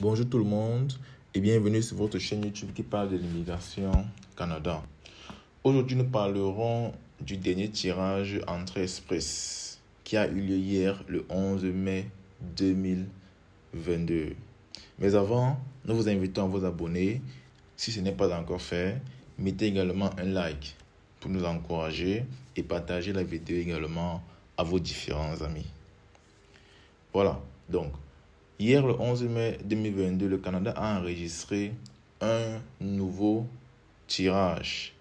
Bonjour tout le monde et bienvenue sur votre chaîne YouTube qui parle de l'immigration Canada. Aujourd'hui, nous parlerons du dernier tirage Entrée Express qui a eu lieu hier le 11 mai 2022. Mais avant, nous vous invitons à vous abonner. Si ce n'est pas encore fait, mettez également un like pour nous encourager et partagez la vidéo également à vos différents amis. Voilà, donc, hier le 11 mai 2022, le Canada a enregistré un nouveau tirage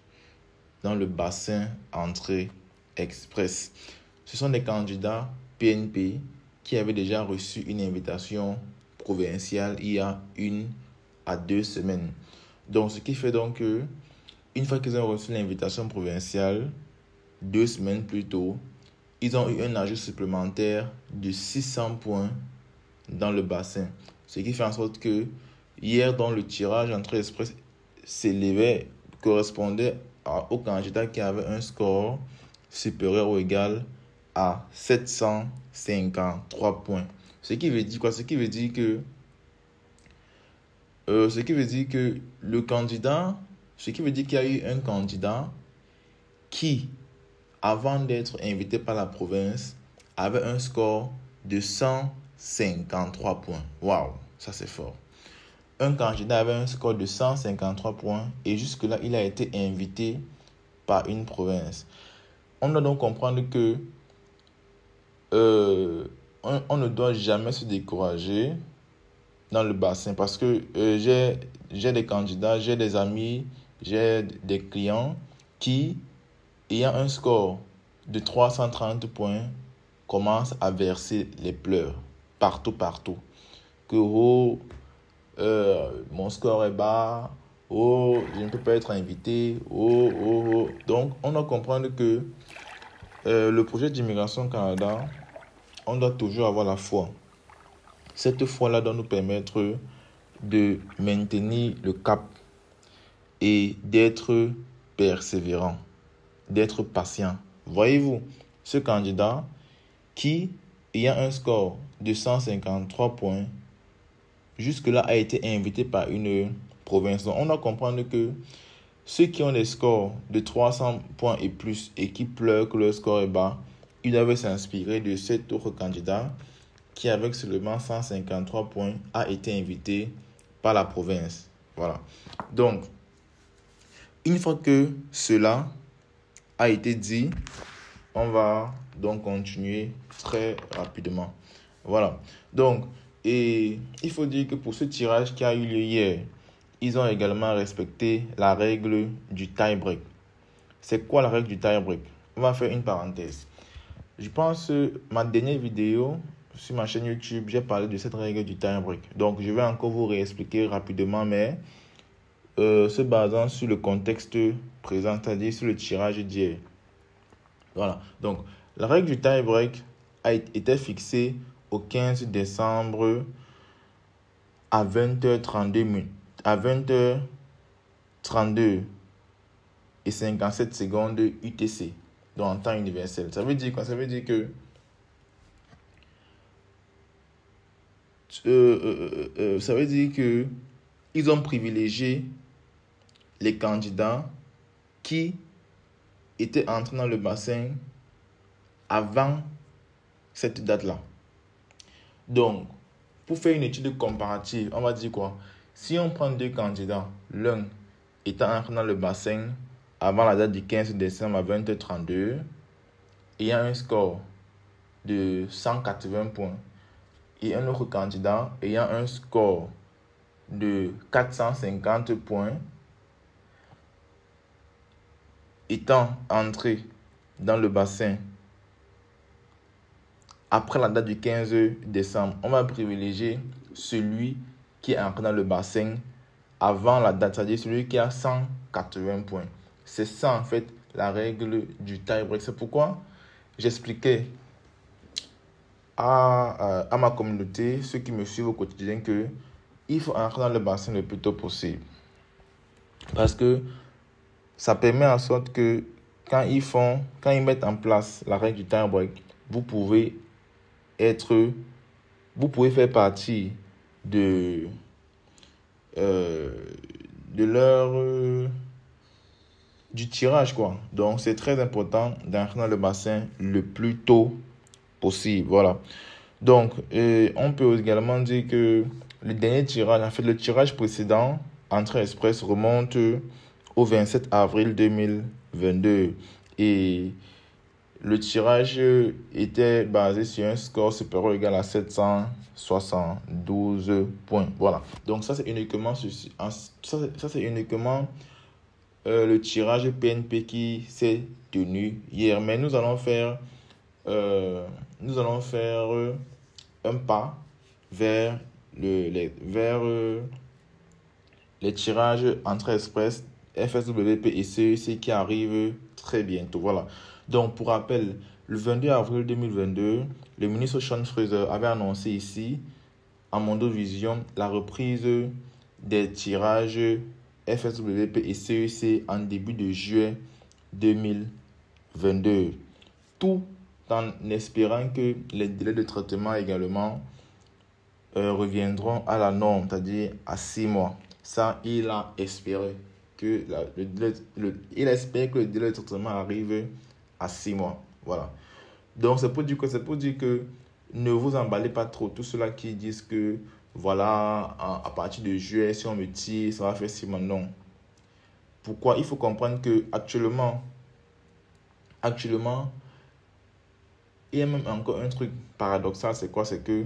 dans le bassin Entrée Express. Ce sont des candidats PNP qui avaient déjà reçu une invitation provinciale il y a 1 à 2 semaines. Donc, ce qui fait donc que, une fois qu'ils ont reçu l'invitation provinciale, 2 semaines plus tôt, ils ont eu un ajout supplémentaire de 600 points dans le bassin. Ce qui fait en sorte que hier, dans le tirage Entrée Express correspondait au candidat qui avait un score supérieur ou égal à 753 points. Ce qui veut dire quoi? Ce qui veut dire que qu'il y a eu un candidat qui, avant d'être invité par la province, avait un score de 153 points. Waouh, ça c'est fort. Un candidat avait un score de 153 points et jusque-là, il a été invité par une province. On doit donc comprendre que on ne doit jamais se décourager dans le bassin parce que j'ai des candidats, j'ai des amis, j'ai des clients qui, ayant un score de 330 points, commencent à verser les pleurs partout. Que mon score est bas, je ne peux pas être invité, Donc, on doit comprendre que le projet d'immigration Canada, on doit toujours avoir la foi. Cette foi-là doit nous permettre de maintenir le cap et d'être persévérant, d'être patient. Voyez-vous, ce candidat qui, ayant un score de 153 points, jusque-là a été invité par une province. Donc, on doit comprendre que ceux qui ont des scores de 300 points et plus et qui pleurent que leur score est bas, ils doivent s'inspirer de cet autre candidat qui, avec seulement 153 points, a été invité par la province. Voilà. Donc, une fois que cela a été dit, on va donc continuer très rapidement. Voilà. Donc, et il faut dire que pour ce tirage qui a eu lieu hier, ils ont également respecté la règle du tie-break. C'est quoi la règle du tie-break? On va faire une parenthèse. Je pense ma dernière vidéo sur ma chaîne YouTube, j'ai parlé de cette règle du tie-break. Donc, je vais encore vous réexpliquer rapidement, mais se basant sur le contexte présent, c'est-à-dire sur le tirage d'hier. Voilà. Donc, la règle du tie-break a été fixée au 15 décembre à 20h32 et 57 secondes UTC, donc en temps universel. Ça veut dire quoi? Ça veut dire que ils ont privilégié les candidats qui étaient entrés dans le bassin avant cette date-là. Donc, pour faire une étude comparative, on va dire quoi? Si on prend deux candidats, l'un étant entré dans le bassin avant la date du 15 décembre à 20h32, ayant un score de 180 points, et un autre candidat ayant un score de 450 points, étant entré dans le bassin après la date du 15 décembre, on va privilégier celui qui est entré dans le bassin avant la date, c'est-à-dire celui qui a 180 points. C'est ça en fait la règle du tie-break. C'est pourquoi j'expliquais à ma communauté, ceux qui me suivent au quotidien, qu'il faut entrer dans le bassin le plus tôt possible. Parce que ça permet en sorte que quand ils mettent en place la règle du tie-break, vous pouvez faire partie de euh, de leur du tirage, quoi. Donc, c'est très important d'entrer dans le bassin le plus tôt possible. Voilà. Donc, on peut également dire que le dernier tirage, en fait, le tirage précédent, Entrée Express, remonte au 27 avril 2022. Et le tirage était basé sur un score supérieur ou égal à 772 points. Voilà. Donc, ça, c'est uniquement, c'est uniquement le tirage PNP qui s'est tenu hier. Mais nous allons faire, euh, un pas vers, les tirages Entrée Express, FSWP et CEC qui arrivent très bientôt. Voilà. Donc, pour rappel, le 22 avril 2022, le ministre Sean Fraser avait annoncé ici, à Mondo Vision, la reprise des tirages FSWP et CEC en début de juillet 2022. Tout en espérant que les délais de traitement également reviendront à la norme, c'est-à-dire à 6 mois. Ça, il a espéré que il espère que le délai de traitement arrive à 6 mois. Voilà. Donc, c'est pour dire que ne vous emballez pas trop. Tous ceux-là qui disent que, voilà, à partir de juillet, si on me tire, ça va faire 6 mois. Non. Pourquoi? Il faut comprendre que actuellement, il y a même encore un truc paradoxal, c'est quoi? C'est que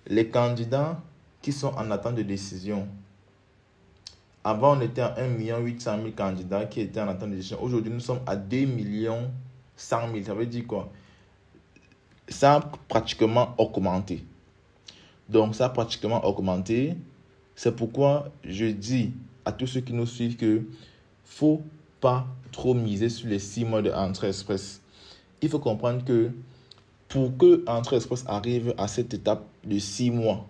les candidats qui sont en attente de décision, avant on était à 1 800 000 candidats qui étaient en attente de décision. Aujourd'hui, nous sommes à 2 100 000. Ça veut dire quoi? Ça a pratiquement augmenté. Donc, ça a pratiquement augmenté. C'est pourquoi je dis à tous ceux qui nous suivent que faut pas trop miser sur les 6 mois de Entrée Express. Il faut comprendre que pour que Entrée Express arrive à cette étape de 6 mois,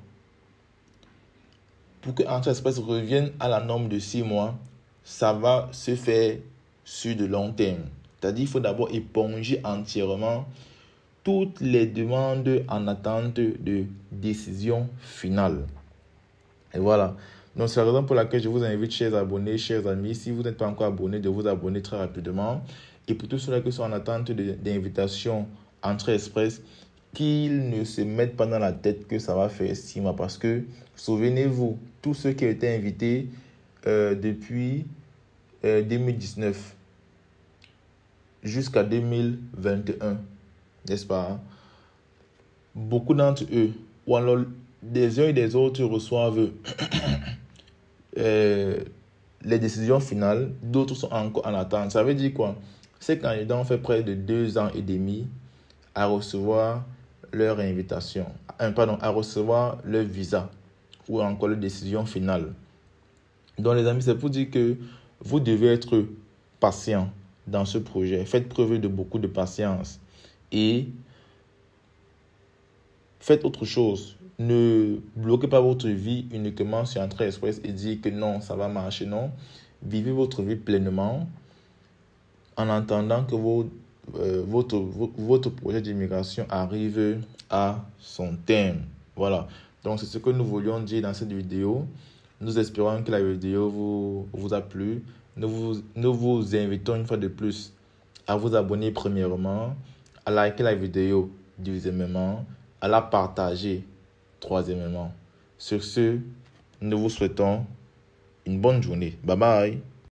pour que Entrée Express revienne à la norme de 6 mois, ça va se faire sur de long terme. C'est-à-dire qu'il faut d'abord éponger entièrement toutes les demandes en attente de décision finale. Et voilà. Donc, c'est la raison pour laquelle je vous invite, chers abonnés, chers amis, si vous n'êtes pas encore abonnés, de vous abonner très rapidement. Et pour tous ceux-là qui sont en attente d'invitation Entrée Express, qu'ils ne se mettent pas dans la tête que ça va faire 6 mois. Parce que, souvenez-vous, tous ceux qui ont été invités depuis 2019 jusqu'à 2021, n'est-ce pas? Beaucoup d'entre eux, ou alors des uns et des autres, reçoivent les décisions finales, d'autres sont encore en attente. Ça veut dire quoi? Ces candidats ont fait près de 2 ans et demi à recevoir leur invitation, à recevoir leur visa ou encore leur décision finale. Donc les amis, c'est pour dire que vous devez être patient dans ce projet. Faites preuve de beaucoup de patience et faites autre chose. Ne bloquez pas votre vie uniquement sur Entrée Express et dire que non, ça va marcher. Non, vivez votre vie pleinement en attendant que votre projet d'immigration arrive à son terme. Voilà. Donc, c'est ce que nous voulions dire dans cette vidéo. Nous espérons que la vidéo vous a plu. Nous vous invitons une fois de plus à vous abonner premièrement, à liker la vidéo deuxièmement, à la partager troisièmement. Sur ce, nous vous souhaitons une bonne journée. Bye bye.